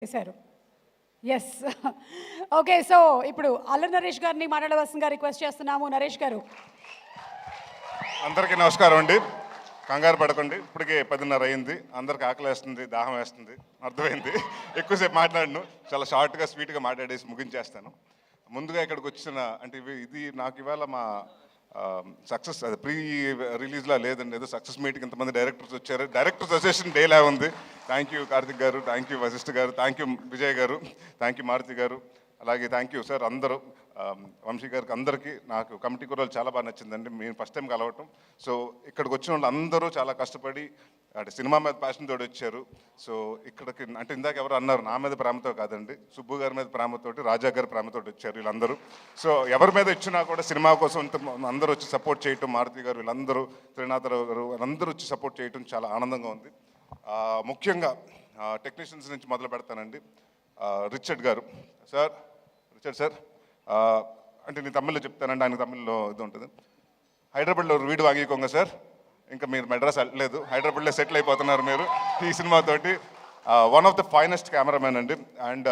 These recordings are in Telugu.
చేశారు. ఎస్. ఓకే. సో ఇప్పుడు అల్లరి నరేష్ గారిని మాట్లాడవలసిందిగా రిక్వెస్ట్ చేస్తున్నాము. నరేష్ గారు. అందరికీ నమస్కారం అండి. కంగారు పడకండి, ఇప్పటికే 10:30 అయింది. అందరికి ఆకలి వేస్తుంది, దాహం వేస్తుంది, అర్థమైంది. ఎక్కువసేపు మాట్లాడను, చాలా షార్ట్గా స్వీట్గా మాట్లాడేసి ముగించేస్తాను. ముందుగా ఇక్కడికి వచ్చిన అంటే ఇది నాకు ఇవాళ మా సక్సెస్ అది ప్రీ రిలీజ్లా లేదండి, ఏదో సక్సెస్ మీటింగ్ ఇంతమంది డైరెక్టర్స్ వచ్చారు. డైరెక్టర్స్ అసోసియేషన్ డేలా ఉంది. థ్యాంక్ యూ కార్తిక్ గారు, థ్యాంక్ యూ వశిష్ఠ గారు, థ్యాంక్ యూ విజయ్ గారు, థ్యాంక్ యూ మారుతి గారు, అలాగే థ్యాంక్ యూ సార్ అందరూ, వంశీ గారికి, అందరికీ. నాకు కమిటీ కుర్రాలు చాలా బాగా నచ్చిందండి, మేము ఫస్ట్ టైం కలవటం. సో ఇక్కడికి వచ్చిన వాళ్ళు అందరూ చాలా కష్టపడి అంటే సినిమా మీద ప్యాషన్ తోటి వచ్చారు. సో ఇక్కడికి అంటే ఇందాక ఎవరు అన్నారు, నా మీద ప్రేమతో కాదండి, సుబ్బు గారి మీద ప్రేమతోటి, రాజా గారి ప్రేమతోటి వచ్చారు వీళ్ళందరూ. సో ఎవరి మీద ఇచ్చినా కూడా సినిమా కోసం అందరూ వచ్చి సపోర్ట్ చేయటం, మారుతి గారు వీళ్ళందరూ, త్రినాథరావు గారు అందరూ వచ్చి సపోర్ట్ చేయటం చాలా ఆనందంగా ఉంది. ముఖ్యంగా టెక్నీషియన్స్ నుంచి మొదలు పెడతానండి. రిచర్డ్ గారు సార్, రిచర్డ్ సార్ అంటే నేను తమిళ్లో చెప్తానండి, ఆయన తమిళ్లో ఇది ఉంటుంది. హైదరాబాద్లో వీడు వాంగికోంగ సార్, ఇంకా మీరు మెడ్రాస్ వెళ్ళలేదు, హైదరాబాద్లో సెటిల్ అయిపోతున్నారు మీరు ఈ సినిమాతోటి. One of the finest cameramen అండి. అండ్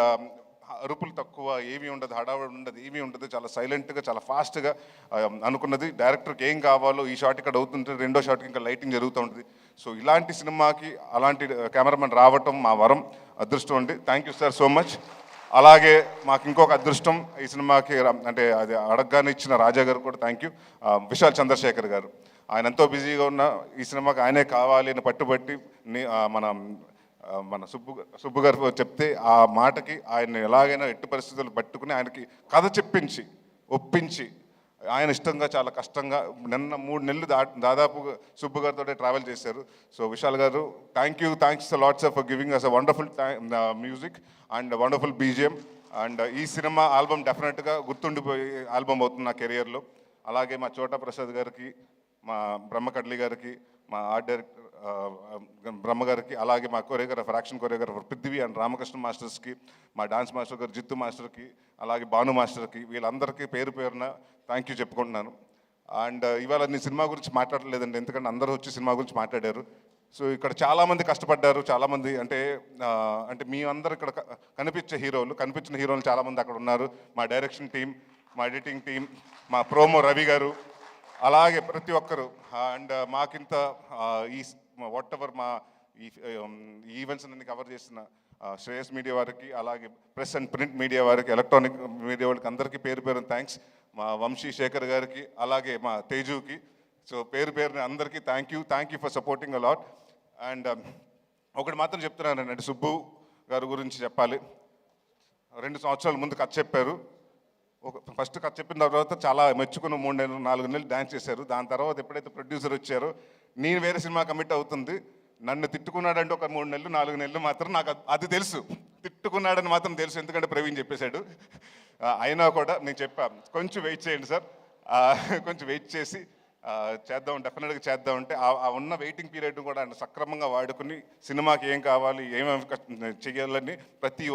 అరుపులు తక్కువ, ఏమీ ఉండదు, హడావుడి ఉండదు, ఏమీ ఉండదు, చాలా సైలెంట్గా చాలా ఫాస్ట్గా అనుకున్నది. డైరెక్టర్కి ఏం కావాలో ఈ షాట్ ఇక్కడ అవుతుంటే రెండో షాట్కి ఇంకా లైటింగ్ జరుగుతూ ఉంటుంది. సో ఇలాంటి సినిమాకి అలాంటి కెమెరామెన్ రావటం మా వరం, అదృష్టం అండి. Thank you sir so much. అలాగే మాకు ఇంకొక అదృష్టం ఈ సినిమాకి అంటే అది అడగగానే ఇచ్చిన రాజా గారు కూడా థ్యాంక్ యూ. విశాల్ చంద్రశేఖర్ గారు, ఆయన ఎంతో బిజీగా ఉన్న ఈ సినిమాకి ఆయనే కావాలి అని పట్టుబట్టి మన సుబ్బు గారు చెప్తే ఆ మాటకి ఆయన ఎలాగైనా ఎట్టి పరిస్థితులు పట్టుకుని ఆయనకి కథ చెప్పించి ఒప్పించి ఆయన ఇష్టంగా చాలా కష్టంగా నిన్న 3 నెలలు దాదాపు సుబ్బు గారితో ట్రావెల్ చేశారు. So Vishal garu thanks lots for giving us a wonderful music and wonderful BGM. And ఈ సినిమా ఆల్బమ్ డెఫినెట్గా గుర్తుండిపోయే ఆల్బమ్ అవుతుంది నా కెరియర్లో. అలాగే మా చోటా ప్రసాద్ గారికి, మా బ్రహ్మకడ్లి గారికి, మా ఆర్ట్ డైరెక్టర్ బ్రహ్మ గారికి, అలాగే మా choreographer, action choreographer Prithvi and Ramakrishna మాస్టర్స్కి, మా డాన్స్ మాస్టర్ గారు జిత్తు మాస్టర్కి, అలాగే భాను మాస్టర్కి, వీళ్ళందరికీ పేరు పేరున థ్యాంక్ యూ చెప్పుకుంటున్నాను. అండ్ ఇవాళ నేను సినిమా గురించి మాట్లాడలేదండి, ఎందుకంటే అందరూ వచ్చి సినిమా గురించి మాట్లాడారు. సో ఇక్కడ చాలామంది కష్టపడ్డారు, చాలామంది అంటే మీ అందరు ఇక్కడ కనిపించిన హీరోలు చాలామంది అక్కడ ఉన్నారు. మా డైరెక్షన్ టీం, మా ఎడిటింగ్ టీం, మా ప్రోమో రవి గారు, అలాగే ప్రతి ఒక్కరు. అండ్ మాకింత ఈ వాట్ ఎవర్ మా ఈ ఈవెంట్స్ అన్ని కవర్ చేసిన శ్రేయస్ మీడియా వారికి, అలాగే ప్రెస్ అండ్ ప్రింట్ మీడియా వారికి, ఎలక్ట్రానిక్ మీడియా వాళ్ళకి అందరికీ పేరు పేరు థ్యాంక్స్. మా వంశీ శేఖర్ గారికి, అలాగే మా తేజుకి. సో పేరు పేరుని అందరికీ thank you for supporting a lot. And ఒకటి మాత్రం చెప్తున్నానండి, అంటే సుబ్బు గారి గురించి చెప్పాలి. 2 సంవత్సరాల ముందు కథ చెప్పారు. ఫస్ట్ కథ చెప్పిన తర్వాత చాలా మెచ్చుకుని 3 నెలలు 4 నెలలు డ్యాన్స్ చేశారు. దాని తర్వాత ఎప్పుడైతే ప్రొడ్యూసర్ వచ్చారో నేను వేరే సినిమా కమిట్ అవుతుంది, నన్ను తిట్టుకున్నాడంటే ఒక 3 నెలలు 4 నెలలు మాత్రం నాకు అది తెలుసు, తిట్టుకున్నాడని మాత్రం తెలుసు, ఎందుకంటే ప్రవీణ్ చెప్పేశాడు. అయినా కూడా నేను చెప్పాను, కొంచెం వెయిట్ చేయండి సార్, కొంచెం వెయిట్ చేసి చేద్దాం, డెఫినెట్గా చేద్దామంటే ఆ ఉన్న వెయిటింగ్ పీరియడ్ కూడా ఆయన సక్రమంగా వాడుకుని సినిమాకి ఏం కావాలి, ఏమేమి చేయాలని ప్రతి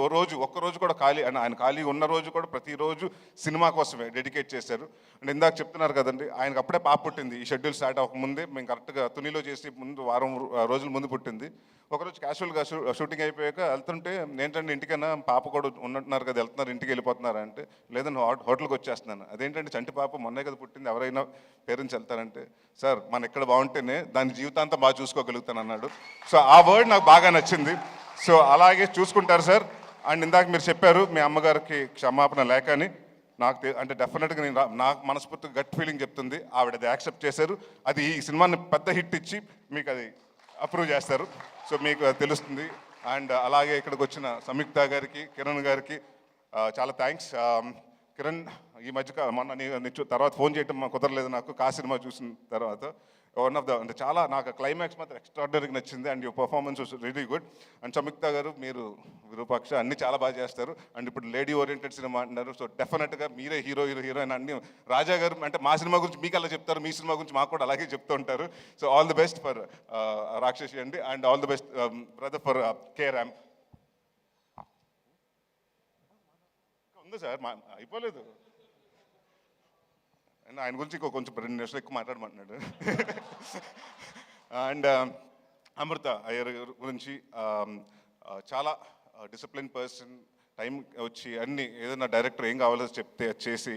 ఒక్కరోజు కూడా ఆయన ఖాళీ ఉన్న రోజు కూడా ప్రతిరోజు సినిమా కోసమే డెడికేట్ చేశారు. అంటే ఇందాక చెప్తున్నారు కదండి, ఆయనకు అప్పుడే పాప పుట్టింది, ఈ షెడ్యూల్ స్టార్ట్ అవ్వకముందే. మేము కరెక్ట్గా తునిలో చేసి వారం రోజుల ముందు పుట్టింది. ఒకరోజు క్యాజువల్గా షూటింగ్ అయిపోయాక వెళ్తుంటే, ఏంటంటే ఇంటికైనా పాప కూడా ఉన్నట్టున్నారు కదా, వెళ్తున్నారు ఇంటికి వెళ్ళిపోతున్నారు అంటే, లేదని హోటల్కి వచ్చేస్తున్నాను. అదేంటంటే చంటి పాప మొన్నే కదా పుట్టింది, ఎవరైనా పేరెంట్స్ వెళ్తారంటే, సార్ మన ఇక్కడ బాగుంటేనే దాని జీవితాంతం బాగా చూసుకోగలుగుతాను అన్నాడు. సో ఆ వర్డ్ నాకు బాగా నచ్చింది. సో అలాగే చూసుకుంటారు సార్. అండ్ ఇందాక మీరు చెప్పారు మీ అమ్మగారికి క్షమాపణ లేక అని, అంటే డెఫినెట్గా నాకు మనస్ఫూర్తిగా గట్ ఫీలింగ్ చెప్తుంది, ఆవిడ అది యాక్సెప్ట్ చేశారు. అది ఈ సినిమాని పెద్ద హిట్ ఇచ్చి మీకు అది అప్రూవ్ చేస్తారు. సో మీకు తెలుస్తుంది. అండ్ అలాగే ఇక్కడికి వచ్చిన సంయుక్త గారికి, కిరణ్ గారికి చాలా థ్యాంక్స్. కిరణ్ ఈ మధ్య మొన్న తర్వాత ఫోన్ చేయటం కుదరలేదు నాకు, సినిమా చూసిన తర్వాత. వన్ ఆఫ్ ద అంటే చాలా నాకు క్లైమాక్స్ మాత్రం ఎక్స్ట్రాడినరీగా నచ్చింది. And your performance was really good. And Samyuktha గారు, మీరు విరూపాక్ష అన్నీ చాలా బాగా చేస్తారు. అండ్ ఇప్పుడు లేడీ ఓరియంటెడ్ సినిమా అంటున్నారు. సో డెఫినెట్గా మీరే హీరోయిన్ అన్ని. రాజా గారు అంటే మా సినిమా గురించి మీకు అలా చెప్తారు, మీ సినిమా గురించి మాకు కూడా అలాగే చెప్తూ ఉంటారు. So all the best for రాక్షసి అండి. And all the best brother for K RAM. ఉంది సార్, అయిపోలేదు. ఆయన గురించి కొంచెం 2 నిమిషాలు ఎక్కువ మాట్లాడమంటున్నాడు. అండ్ అమృత అయ్యర్ గురించి చాలా డిసిప్లిన్ పర్సన్, టైం వచ్చి అన్ని ఏదైనా డైరెక్టర్ ఏం కావాలో చెప్తే అది చేసి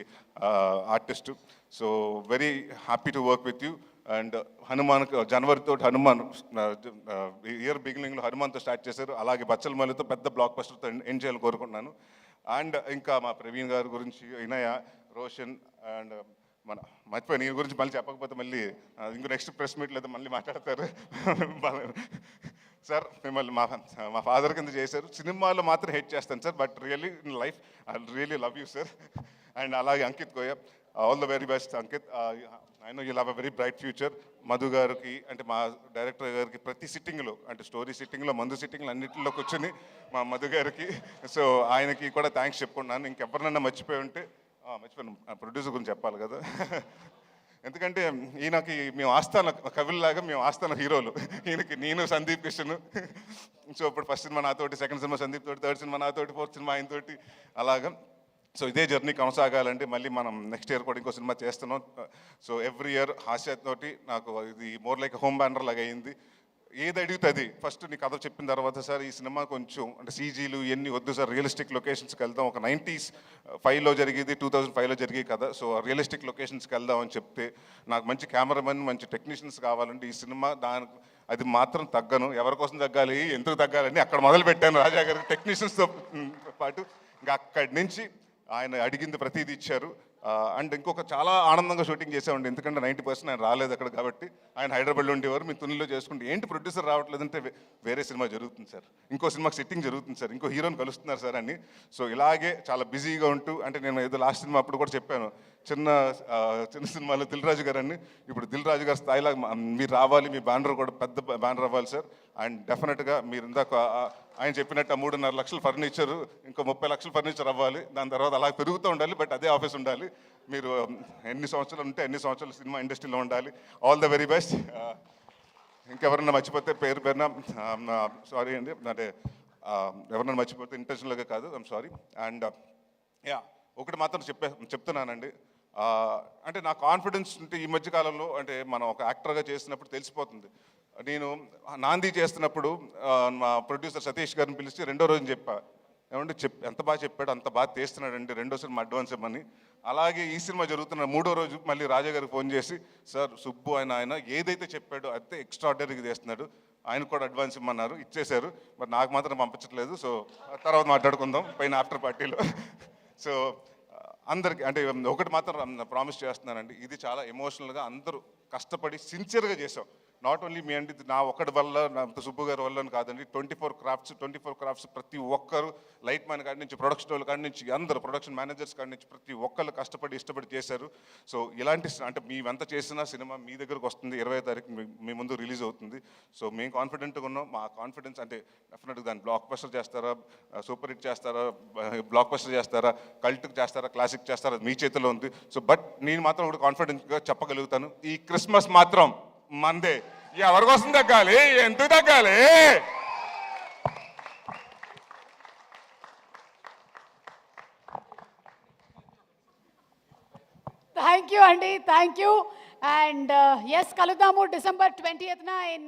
artist. So very happy to work with you. And Hanuman జనవరితో హనుమాన్ ఇయర్ బిగినింగ్లో హనుమాన్తో స్టార్ట్ చేశారు, అలాగే బచ్చల మల్లితో పెద్ద బ్లాక్ బస్టర్తో ఎండ్ చేయాలని కోరుకుంటున్నాను. అండ్ ఇంకా మా ప్రవీణ్ గారి గురించి, వినయ, రోషన్ అండ్ మన మర్చిపోయి నీ గురించి మళ్ళీ చెప్పకపోతే మళ్ళీ ఇంకో నెక్స్ట్ ప్రెస్ మీట్ లేదా మళ్ళీ మాట్లాడతారు. సార్ మిమ్మల్ని మా ఫాదర్ కింద చేశారు, సినిమాలో మాత్రం హెట్ చేస్తాను sir, but really in life I really love you sir. And అలాగే అంకిత్ గోయ, all the very best Ankit. I know you'll have a very bright future. Madhu గారికి అంటే మా డైరెక్టర్ గారికి ప్రతి సిట్టింగ్లో అంటే స్టోరీ సిట్టింగ్లో, మందు సిట్టింగ్లో అన్నింటిలో కూర్చొని మా మధు గారికి, సో ఆయనకి కూడా థ్యాంక్స్ చెప్పుకున్నాను. ఇంకెవరినన్నా మర్చిపోయి ఉంటే మర్చిపోయాను, ప్రొడ్యూసర్ గురించి చెప్పాలి కదా. ఎందుకంటే ఈయనకి మేము ఆస్థాన కవుల్లాగా, మేము ఆస్థాన హీరోలు. ఈయనకి నేను సందీప్ కిషన్. సో ఇప్పుడు ఫస్ట్ సినిమా నాతోటి, సెకండ్ సినిమా సందీప్ తోటి, థర్డ్ సినిమా నాతోటి, ఫోర్త్ సినిమా ఆయనతోటి, అలాగా. సో ఇదే జర్నీ కొనసాగాలంటే మళ్ళీ మనం నెక్స్ట్ ఇయర్ కూడా ఇంకో సినిమా చేస్తున్నాం. సో ఎవ్రీ ఇయర్ హాస్యతోటి నాకు ఇది మోర్ లైక్ హోమ్ బ్యానర్ లాగా అయింది. ఏది అడిగితే అది ఫస్ట్ నీ కథ చెప్పిన తర్వాత, సార్ ఈ సినిమా కొంచెం అంటే సీజీలు ఇవన్నీ వద్దు సార్, రియలిస్టిక్ లొకేషన్స్కి వెళ్దాం, ఒక 95లో జరిగేది 2005లో జరిగే కదా, సో రియలిస్టిక్ లొకేషన్స్కి వెళ్దాం అని చెప్తే, నాకు మంచి కెమెరామెన్, మంచి టెక్నీషియన్స్ కావాలంటే ఈ సినిమా దానికి అది మాత్రం తగ్గను. ఎవరి కోసం తగ్గాలి, ఎందుకు తగ్గాలని అక్కడ మొదలు పెట్టాను రాజా గారికి టెక్నీషియన్స్తో పాటు. ఇంకా అక్కడి నుంచి ఆయన అడిగింది ప్రతిదీ ఇచ్చారు. అండ్ ఇంకొక చాలా ఆనందంగా షూటింగ్ చేసామండి, ఎందుకంటే 90% ఆయన రాలేదు అక్కడ కాబట్టి. ఆయన హైదరాబాద్లో ఉండేవారు, మీ తునిలో చేసుకుంటే ఏంటి ప్రొడ్యూసర్ రావట్లేదంటే వేరే సినిమా జరుగుతుంది సార్, ఇంకో సినిమాకి సిట్టింగ్ జరుగుతుంది సార్, ఇంకో హీరోని కలుస్తున్నారు సార్ అని. సో ఇలాగే చాలా బిజీగా ఉంటూ, అంటే నేను ఏదో లాస్ట్ సినిమా అప్పుడు కూడా చెప్పాను, చిన్న సినిమాలో దిల్ రాజు గారు అని, ఇప్పుడు దిల్ రాజు గారి స్థాయిలో మీరు రావాలి, మీ బ్యానర్ కూడా పెద్ద బ్యానర్ అవ్వాలి సార్. అండ్ డెఫినెట్గా మీరు ఇందాక ఆయన చెప్పినట్టు 3.5 లక్షల ఫర్నిచరు, ఇంకో 30 లక్షల ఫర్నిచర్ అవ్వాలి, దాని తర్వాత అలా పెరుగుతూ ఉండాలి, బట్ అదే ఆఫీస్ ఉండాలి. మీరు ఎన్ని సంవత్సరాలు ఉంటే ఎన్ని సంవత్సరాలు సినిమా ఇండస్ట్రీలో ఉండాలి. All the very best. ఇంకెవరన్నా మర్చిపోతే పేరు పేరున సారీ అండి, అంటే ఎవరన్నా మర్చిపోతే ఇంటెన్షనల్గా కాదు, ఐమ్ సారీ. అండ్ యా ఒకటి మాత్రం చెప్తున్నానండి, అంటే నా కాన్ఫిడెన్స్ ఉంటే ఈ మధ్యకాలంలో, అంటే మనం ఒక యాక్టర్గా చేసినప్పుడు తెలిసిపోతుంది. నేను నాంది చేస్తున్నప్పుడు మా ప్రొడ్యూసర్ సతీష్ గారిని పిలిచి రెండో రోజు చెప్పా, ఏమంటే ఎంత బాగా చెప్పాడు, అంత బాగా తీస్తున్నాడండి, రెండో సినిమా అడ్వాన్స్ ఇవ్వమని. అలాగే ఈ సినిమా జరుగుతున్న మూడో రోజు మళ్ళీ రాజా గారికి ఫోన్ చేసి, సార్ సుబ్బు ఆయన ఏదైతే చెప్పాడో అదే ఎక్స్ట్రాడినరీగా చేస్తున్నాడు, ఆయన కూడా అడ్వాన్స్ ఇమ్మన్నారు, ఇచ్చేశారు, మరి నాకు మాత్రం పంపించట్లేదు. సో తర్వాత మాట్లాడుకుందాం పైన ఆఫ్టర్ పార్టీలో. సో అందరికి అంటే ఒకటి మాత్రం ప్రామిస్ చేస్తున్నానండి, ఇది చాలా ఎమోషనల్గా అందరూ కష్టపడి సిన్సియర్గా చేసాం. నాట్ ఓన్లీ మీ అండి, నా ఒక్కడి వల్ల, నా సుబ్బు గారి వల్ల కాదండి, 24 క్రాఫ్ట్స్ ప్రతి ఒక్కరు, లైట్ మ్యాన్ కాడి నుంచి, ప్రొడక్షన్ వాళ్ళ కాడి నుంచి, అందరూ ప్రొడక్షన్ మేనేజర్స్ కాడి నుంచి ప్రతి ఒక్కరు కష్టపడి ఇష్టపడి చేశారు. సో ఇలాంటి అంటే మేమెంత చేసినా సినిమా మీ దగ్గరకు వస్తుంది, 20వ తారీఖు మీ ముందు రిలీజ్ అవుతుంది. సో మేము కాన్ఫిడెంట్గా ఉన్నాం. మా కాన్ఫిడెన్స్ అంటే డెఫినెట్గా దాన్ని బ్లాక్ బస్టర్ చేస్తారా, సూపర్ హిట్ చేస్తారా, బ్లాక్ బస్టర్ చేస్తారా, కల్ట్కి చేస్తారా, క్లాసిక్ చేస్తారా, మీ చేతిలో ఉంది. సో బట్ నేను మాత్రం ఒకటి కాన్ఫిడెంట్గా చెప్పగలుగుతాను, ఈ క్రిస్మస్ మాత్రం మందే. ఎవరి కోసం తగ్గాలి, ఎందుకు తగ్గాలి? థ్యాంక్ యూ అండి, థ్యాంక్ యూ. అండ్ ఎస్, కలుద్దాము December 20th ఇన్